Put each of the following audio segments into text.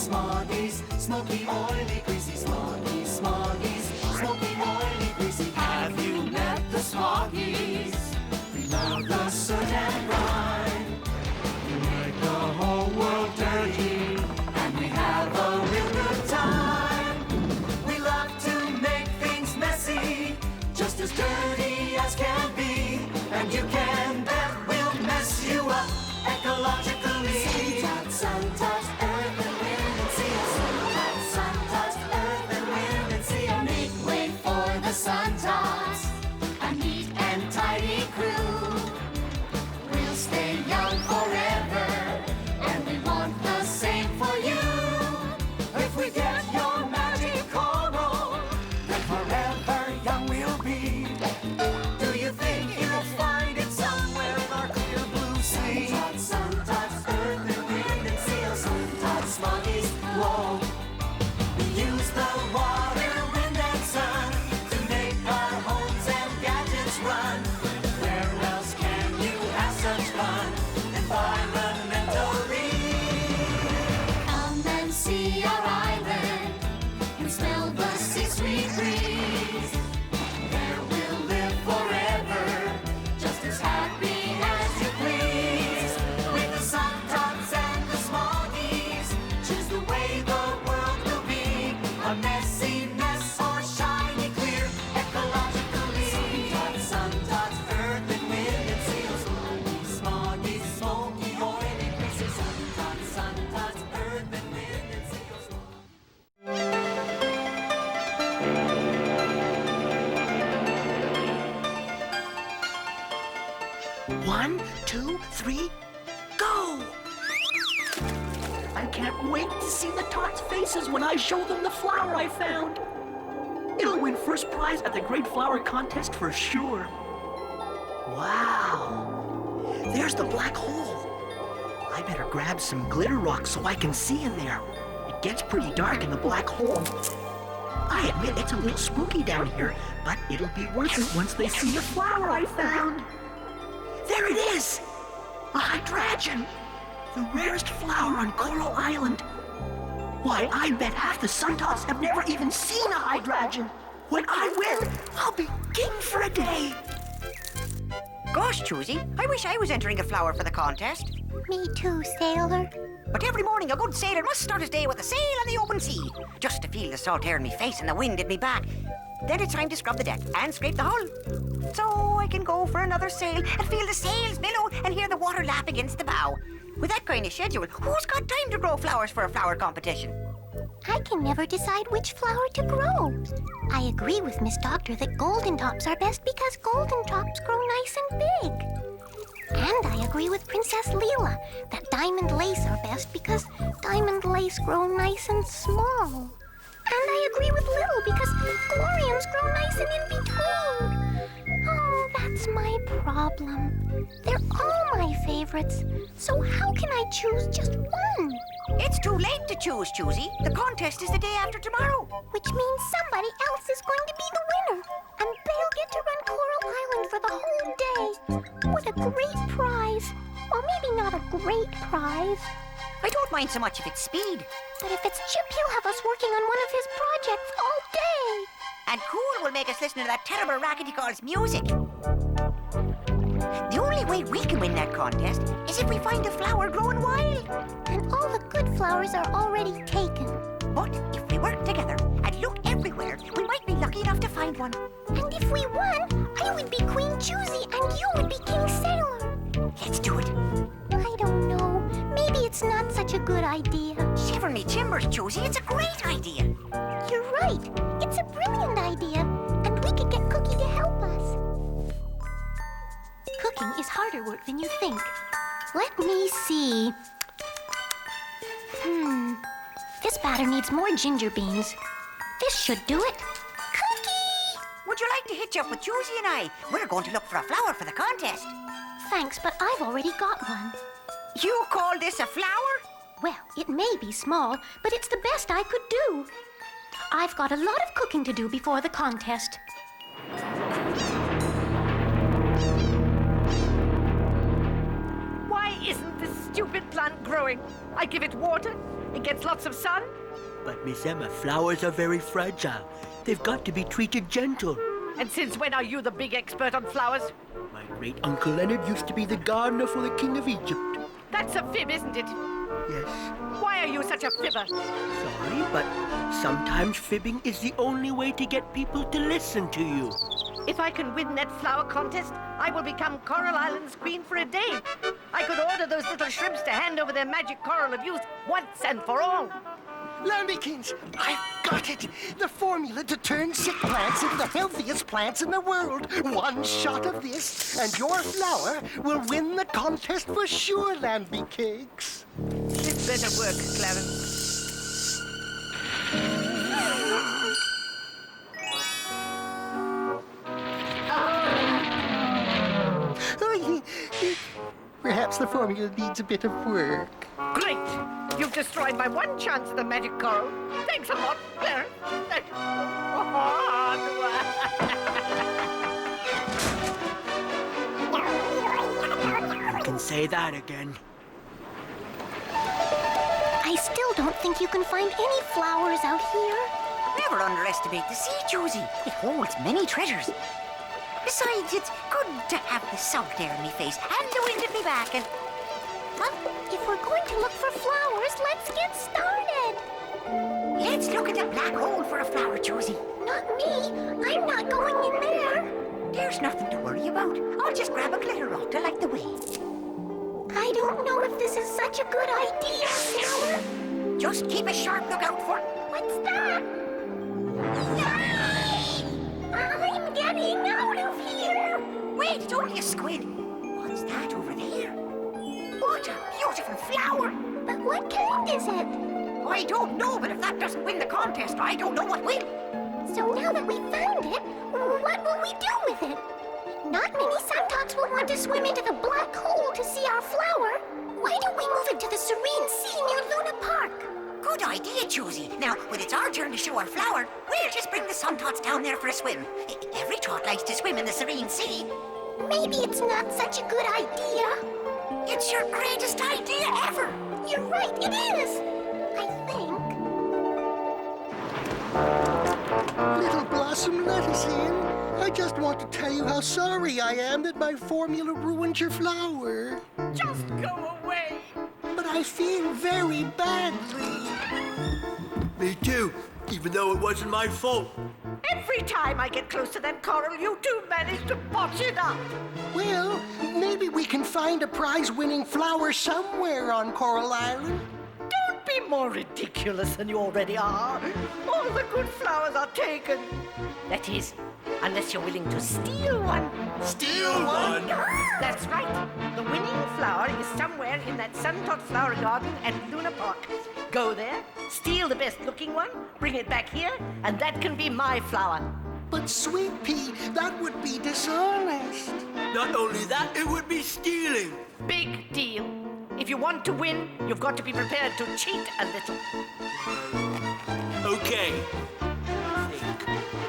Smoggies, smoky, oily, greasy. Smoggies, Smoggies, smoky, oily, greasy. Have you met the Smoggies? We love the soot and grime. We make the whole world dirty, and we have a real good time. We love to make things messy, just as dirty as can be. And you can bet we'll mess you up ecologically. Sun touch, earth and wind and sea. Sun touch, earth and wind and sea. Make way for the sun tots, a neat and tidy crew. We'll stay young forever, and we want the same for you. If we get your magic coral, then forever young we'll be. Do you think you'll find it somewhere in our clear blue sea? Sun tots, earth and wind and sea. Sun tots, Smoggies, whoa. We use the water, wind and sun to make our homes and gadgets run. Where else can you have such fun environmentally? Come and see our island and smell the sea sweet breeze. There we'll live forever, just as happy as you please. With the sun tots and the Smoggies, choose the way the world will be. A messy mess or shiny clear ecologically. Sun tots, earth and wind and sea. Smoggies, Smoggies, smoky, oily, greasy. Sun tots, earth and wind and sea. 1, 2, 3, go! I can't wait to see the tots' faces when I show them the flower I found. It'll win first prize at the Great Flower Contest for sure. Wow! There's the black hole. I better grab some glitter rocks so I can see in there. It gets pretty dark in the black hole. I admit it's a little spooky down here, but it'll be worth it once they see the flower I found. There it is! A hydrangea! The rarest flower on Coral Island. Why, I bet half the sun tots have never even seen a hydrangea. When I win, I'll be king for a day. Gosh, Choosy, I wish I was entering a flower for the contest. Me too, sailor. But every morning a good sailor must start his day with a sail on the open sea, just to feel the salt air in me face and the wind in me back. Then it's time to scrub the deck and scrape the hull. So I can go for another sail and feel the sails billow and hear the water lap against the bow. With that kind of schedule, who's got time to grow flowers for a flower competition? I can never decide which flower to grow. I agree with Miss Doctor that golden tops are best because golden tops grow nice and big. And I agree with Princess Leela that diamond lace are best because diamond lace grow nice and small. And I agree with Little because gloriums grow nice and in between. Oh, that's my problem. They're all my favorites. So how can I choose just one? It's too late to choose, Choosy. The contest is the day after tomorrow. Which means somebody else is going to be the winner. And they'll get to run Coral Island for the whole day. What a great prize. Well, maybe not a great prize. I don't mind so much if it's speed. But if it's Chip, he'll have us working on one of his projects all day. And Cool will make us listen to that terrible racket he calls music. The only way we can win that contest is if we find a flower growing wild. And all the good flowers are already taken. But if we work together and look everywhere, we might be lucky enough to find one. And if we won, I would be Queen Choosy and you would be King Sailor. Let's do it. I don't know. Maybe it's not such a good idea. Shiver me timbers, Choosy. It's a great idea. You're right. It's a brilliant idea. And we could get Cookie to help us. Cooking is harder work than you think. Let me see. This batter needs more ginger beans. This should do it. Cookie! Would you like to hitch up with Choosy and I? We're going to look for a flower for the contest. Thanks, but I've already got one. You call this a flower? Well, it may be small, but it's the best I could do. I've got a lot of cooking to do before the contest. Why isn't this stupid plant growing? I give it water, It gets lots of sun. But Miss Emma, flowers are very fragile. They've got to be treated gentle. And since when are you the big expert on flowers? My great Uncle Leonard used to be the gardener for the King of Egypt. That's a fib, isn't it? Yes. Why are you such a fibber? Sorry, but sometimes fibbing is the only way to get people to listen to you. If I can win that flower contest, I will become Coral Island's queen for a day. I could order those little shrimps to hand over their magic coral of youth once and for all. Lambikins, I've got it! The formula to turn sick plants into the healthiest plants in the world. One shot of this, and your flower will win the contest for sure, Lambicakes. This better work, Clarence. Perhaps the formula needs a bit of work. Great! You've destroyed my one chance at the magic coral. Thanks a lot, Clarence. You can say that again. I still don't think you can find any flowers out here. Never underestimate the sea, Josie. It holds many treasures. Besides, it's good to have the salt air in me face and the wind at me back and... Well, if we're going to look for flowers, let's get started. Let's look at the black hole for a flower, Josie. Not me. I'm not going in there. There's nothing to worry about. I'll just grab a glitter rock to light the way. I don't know if this is such a good idea, Flower. Just keep a sharp lookout for... What's that? I'm getting out of here. Wait, it's only a squid. What's that over there? What a beautiful flower. But what kind is it? I don't know, but if that doesn't win the contest, I don't know what will. So now that we found it, what will we do with it? Not many Suntops will want to swim into the black hole to see our flower. Why don't we move it to the serene sea near Luna Park? Good idea, Josie. Now, when it's our turn to show our flower, we'll just bring the Suntots down there for a swim. Every tot likes to swim in the serene sea. Maybe it's not such a good idea. It's your greatest idea ever. You're right, it is. I think. Little Blossom, let us in. I just want to tell you how sorry I am that my formula ruined your flower. Just go away. But I feel very badly. Me too, even though it wasn't my fault. Every time I get close to that coral, you do manage to botch it up. Well, maybe we can find a prize-winning flower somewhere on Coral Island. Don't be more ridiculous than you already are. All the good flowers are taken. That is, unless you're willing to steal one. Steal one? That's right. The winning flower is somewhere in that Suntot Flower Garden at Luna Park. Go there, steal the best-looking one, bring it back here, and that can be my flower. But, Sweet Pea, that would be dishonest. Not only that, it would be stealing. Big deal. If you want to win, you've got to be prepared to cheat a little. Okay. I think.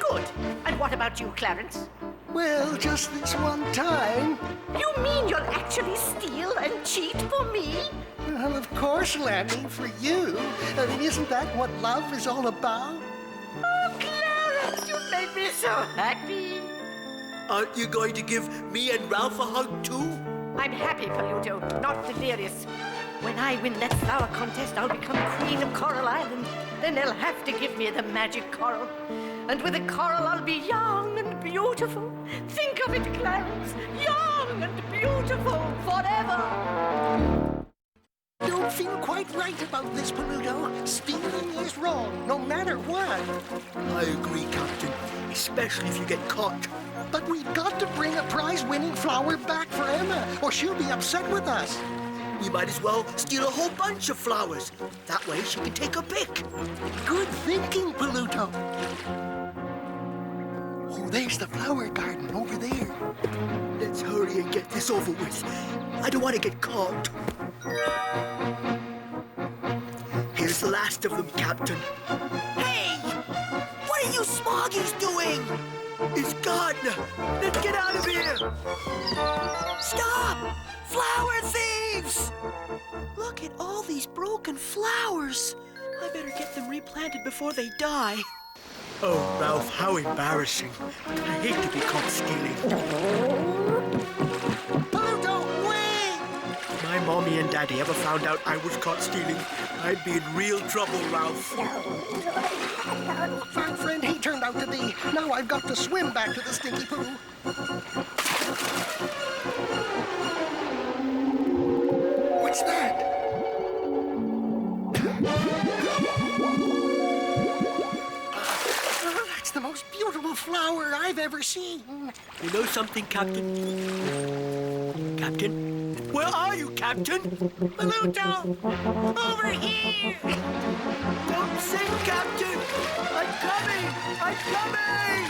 Good. And what about you, Clarence? Well, just this one time. You mean you'll actually steal and cheat for me? Well, of course, Lammy, for you. I mean, isn't that what love is all about? Oh, Clarence, you made me so happy. Aren't you going to give me and Ralph a hug too? I'm happy, Paluto, not delirious. When I win that flower contest, I'll become Queen of Coral Island. Then they'll have to give me the magic coral. And with the coral, I'll be young and beautiful. Think of it, Clarence. Young and beautiful forever. Don't feel quite right about this, Paluto. Stealing is wrong, no matter what. I agree, Captain. Especially if you get caught. But we've got to bring a prize-winning flower back for Emma, or she'll be upset with us. We might as well steal a whole bunch of flowers. That way she can take a pick. Good thinking, Paluto. Oh, there's the flower garden over there. Let's hurry and get this over with. I don't want to get caught. Here's the last of them, Captain. Hey! What are you Smoggies doing? It's gone! Let's get out of here! Stop! Flower thieves! Look at all these broken flowers. I better get them replanted before they die. Oh, Ralph, how embarrassing. I hate to be caught stealing. Pluto, wait! My mommy and daddy ever found out I was caught stealing, I'd be in real trouble, Ralph. Fine friend he turned out to be. Now I've got to swim back to the stinky poo. What's that? That's the most beautiful flower I've ever seen. You know something, Captain? Captain? Where are you, Captain? Pluto! Over here! Don't sing, Captain! I'm coming! I'm coming!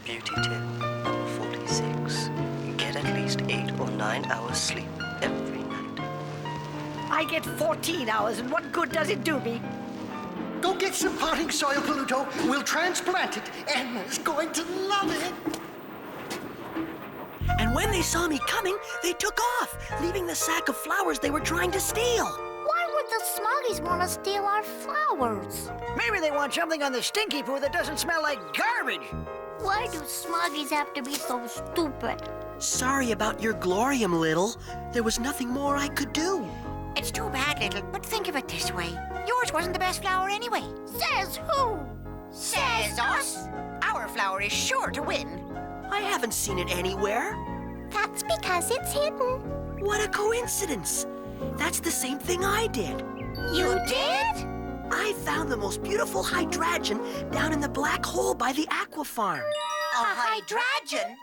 Beauty tip number 46. Get at least 8 or 9 hours sleep every night. I get 14 hours, and what good does it do me? Go get some potting soil, Pluto. We'll transplant it. Emma's going to love it. And when they saw me coming, they took off, leaving the sack of flowers they were trying to steal. Why would the Smoggies want to steal our flowers? Maybe they want something on the stinky poo that doesn't smell like garbage. Why do Smoggies have to be so stupid? Sorry about your glorium, Little. There was nothing more I could do. It's too bad, Little, but think of it this way. Yours wasn't the best flower anyway. Says who? Says us. Our flower is sure to win. I haven't seen it anywhere. That's because it's hidden. What a coincidence. That's the same thing I did. You did? I found the most beautiful hydrangea down in the black hole by the aqua farm. A hydrangea?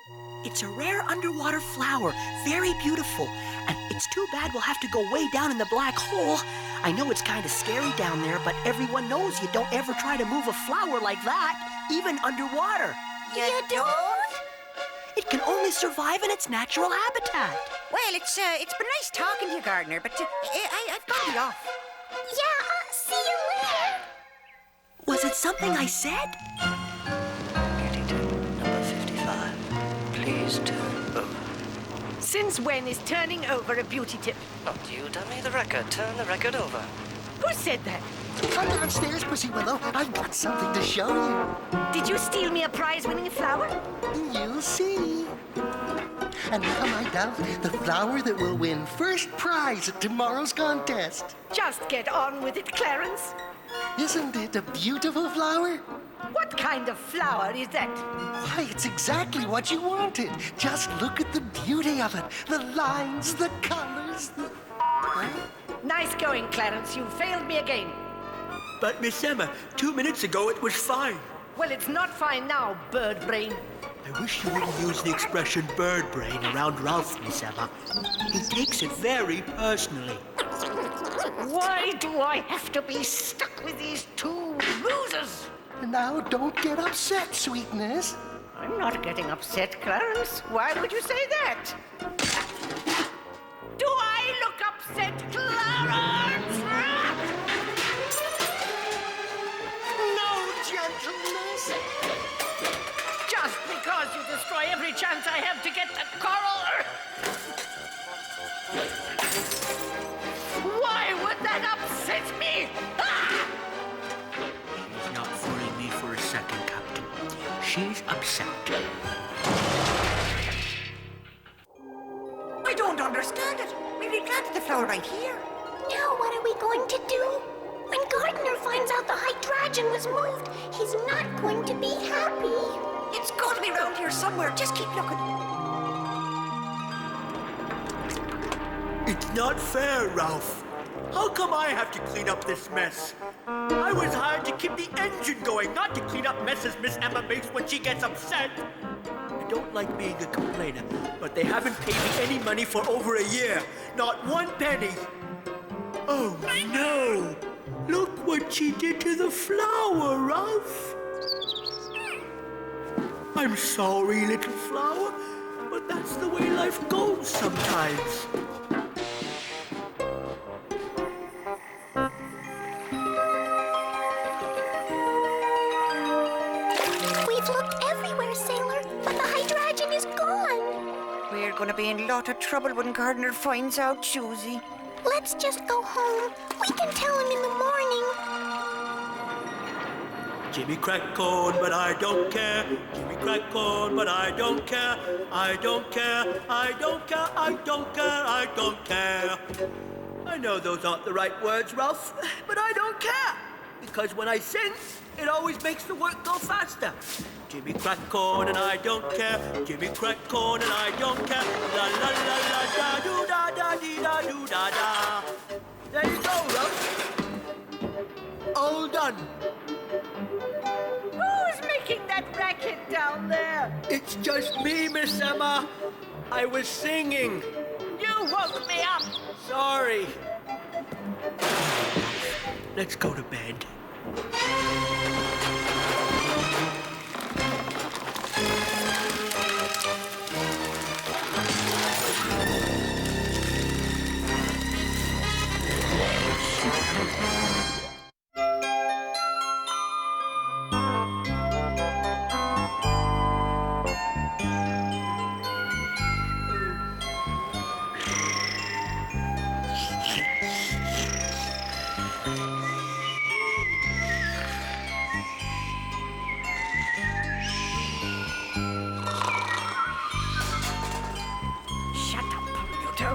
It's a rare underwater flower, very beautiful. And it's too bad we'll have to go way down in the black hole. I know it's kind of scary down there, but everyone knows you don't ever try to move a flower like that, even underwater. You don't? It can only survive in its natural habitat. Well, it's been nice talking to you, Gardener, but I've got to be off. Yeah, see you later. Was it something I said? Beauty tip number 55. Please turn over. Since when is turning over a beauty tip? Not you, dummy. The record. Turn the record over. Who said that? Come downstairs, Pussy Willow. I've got something to show you. Did you steal me a prize-winning flower? You'll see. And now, my dove, the flower that will win first prize at tomorrow's contest. Just get on with it, Clarence. Isn't it a beautiful flower? What kind of flower is that? Why, it's exactly what you wanted. Just look at the beauty of it. The lines, the colors, the... Nice going, Clarence. You failed me again. But, Miss Emma, 2 minutes ago it was fine. Well, it's not fine now, bird brain. I wish you wouldn't use the expression bird brain around Ralph, Miss Emma. He takes it very personally. Why do I have to be stuck with these two losers? Now, don't get upset, sweetness. I'm not getting upset, Clarence. Why would you say that? Do I look upset, Clarence? No gentleness. Just because you destroy every chance I have to get the coral. Why would that upset me? Ah! She's not fooling me for a second, Captain. She's upset. I don't understand it. We replanted the flower right here. Now what are we going to do? When Gardener finds out the hydrangea was moved, he's not going to be happy. It's got to be around here somewhere. Just keep looking. It's not fair, Ralph. How come I have to clean up this mess? I was hired to keep the engine going, not to clean up messes Miss Emma makes when she gets upset. I don't like being a complainer, but they haven't paid me any money for over a year. Not 1 penny. Oh, no. Look what she did to the flower, Ralph. I'm sorry, little flower, but that's the way life goes sometimes. We gonna be in a lot of trouble when Gardner finds out, Susie. Let's just go home. We can tell him in the morning. Jimmy crack corn, but I don't care. Jimmy crack corn, but I don't care. I don't care. I don't care. I don't care. I don't care. I know those aren't the right words, Ralph, but I don't care. Because when I sing, it always makes the work go faster. Jimmy crack corn and I don't care. Jimmy crack corn and I don't care. La la la la da do da da dee da do da da. There you go, Ralph. All done. Who's making that racket down there? It's just me, Miss Emma. I was singing. You woke me up. Sorry. Let's go to bed. Shut up, Pluto.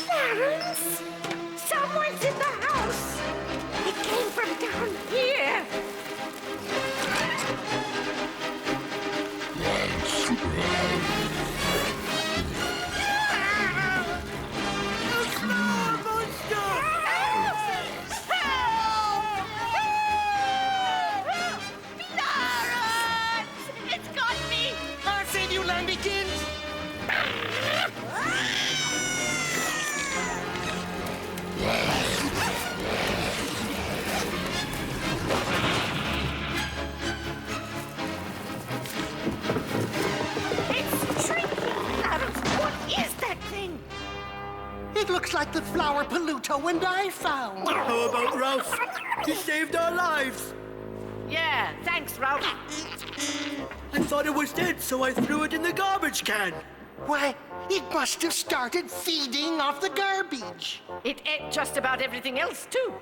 Clarence! Someone's in the house! It came from down here! It's got me! I'll save you, lambikins! It's shrinking! Clarence, what is that thing? It looks like the flower Paluto and I found. How about Ralph? He saved our lives. Yeah, thanks, Ralph. I thought it was dead, so I threw it in the garbage can. Why, it must have started feeding off the garbage. It ate just about everything else, too.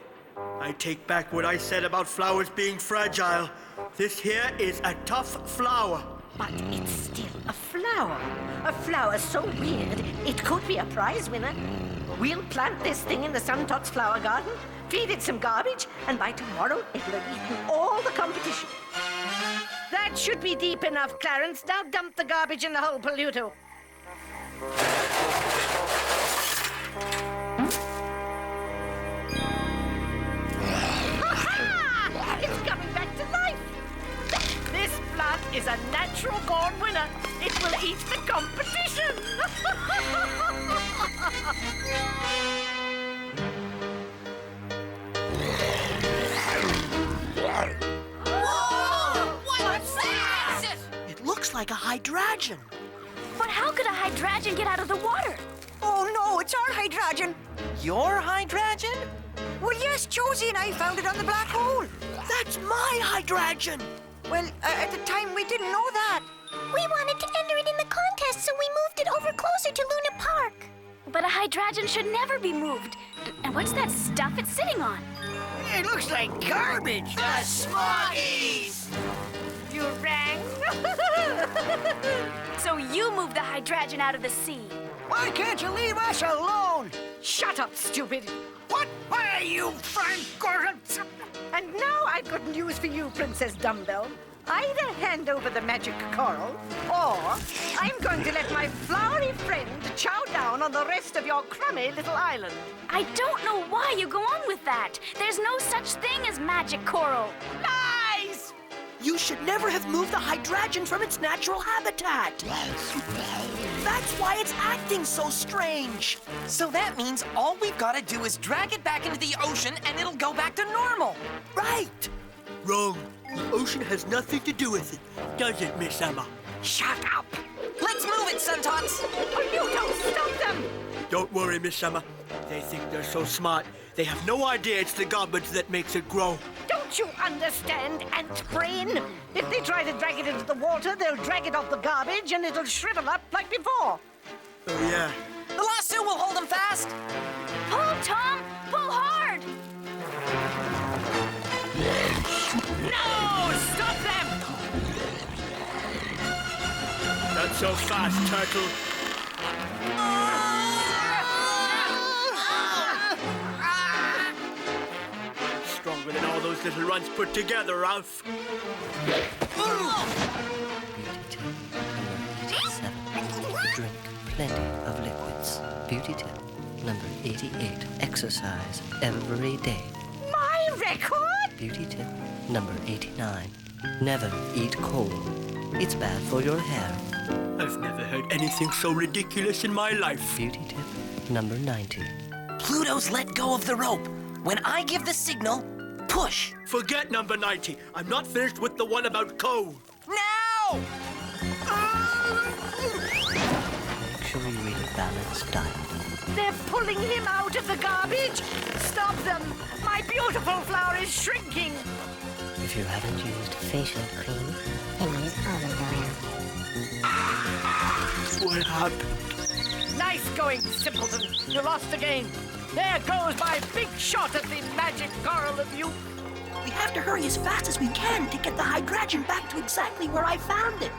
I take back what I said about flowers being fragile. This here is a tough flower. But it's still a flower. A flower so weird, it could be a prize winner. We'll plant this thing in the Suntots flower garden, feed it some garbage, and by tomorrow it'll have eaten all the competition. That should be deep enough, Clarence. Now dump the garbage in the hole, Paluto. Ha-ha! It's coming back to life. This plant is a natural born winner. It will eat the competition. Whoa! What's that? It looks like a hydrangea. But how could a hydrangea get out of the water? Oh no, it's our hydrangea. Your hydrangea? Well, yes, Josie and I found it on the black hole. That's my hydrangea. Well, at the time we didn't know that. We wanted to enter it in the contest, so we moved it over closer to Luna Park. But a hydrangea should never be moved. And what's that stuff it's sitting on? It looks like garbage. The Smoggies! You rang? So you moved the hydrangea out of the sea. Why can't you leave us alone? Shut up, stupid. What? Why are you Frank Gordon? And now I've got news for you, Princess Dumbbell. Either hand over the magic coral, or I'm going to let my flowery friend chow down on the rest of your crummy little island. I don't know why you go on with that. There's no such thing as magic coral. Lies! You should never have moved the hydrangea from its natural habitat. That's why it's acting so strange. So that means all we've got to do is drag it back into the ocean and it'll go back to normal. Right. Wrong. The ocean has nothing to do with it, does it, Miss Emma? Shut up! Let's move it, Suntox. Pluto, stop them! Don't worry, Miss Summer. They think they're so smart. They have no idea it's the garbage that makes it grow. Don't you understand, ant brain? If they try to drag it into the water, they'll drag it off the garbage and it'll shrivel up like before. Oh, yeah. The lasso will hold them fast. Pull, Tom! Pull hard! No! Stop them! Not so fast, Turtle. Stronger than all those little runs put together, Ralph. Drink plenty of liquids. Beauty tip number 88. Exercise every day. My record? Beauty tip number 89. Never eat coal. It's bad for your hair. I've never heard anything so ridiculous in my life. Beauty tip number 90. Pluto's let go of the rope. When I give the signal, push. Forget number 90. I'm not finished with the one about coal. Now! Make sure you eat a balanced diet. They're pulling him out of the garbage. Stop them. My beautiful flower is shrinking. If you haven't used facial cream, then use olive oil. What happened? Nice going, simpleton. You lost again. There goes my big shot at the magic coral of youth. We have to hurry as fast as we can to get the hydrangea back to exactly where I found it.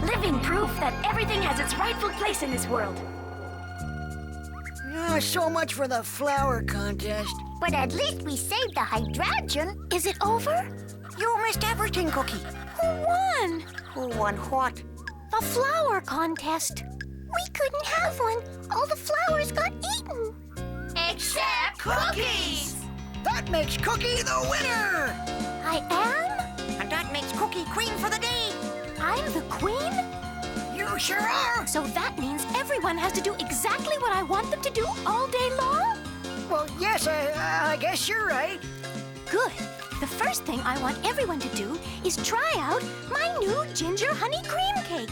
Living proof that everything has its rightful place in this world. So much for the flower contest. But at least we saved the hydrangea. Is it over? You missed everything, Cookie. Who won? Who won what? The flower contest. We couldn't have one. All the flowers got eaten. Except cookies. That makes Cookie the winner! I am? And that makes Cookie queen for the day. I'm the queen? You sure are! So that means everyone has to do exactly what I want them to do all day long? Well, yes, I guess you're right. Good. The first thing I want everyone to do is try out my new ginger honey cream cake.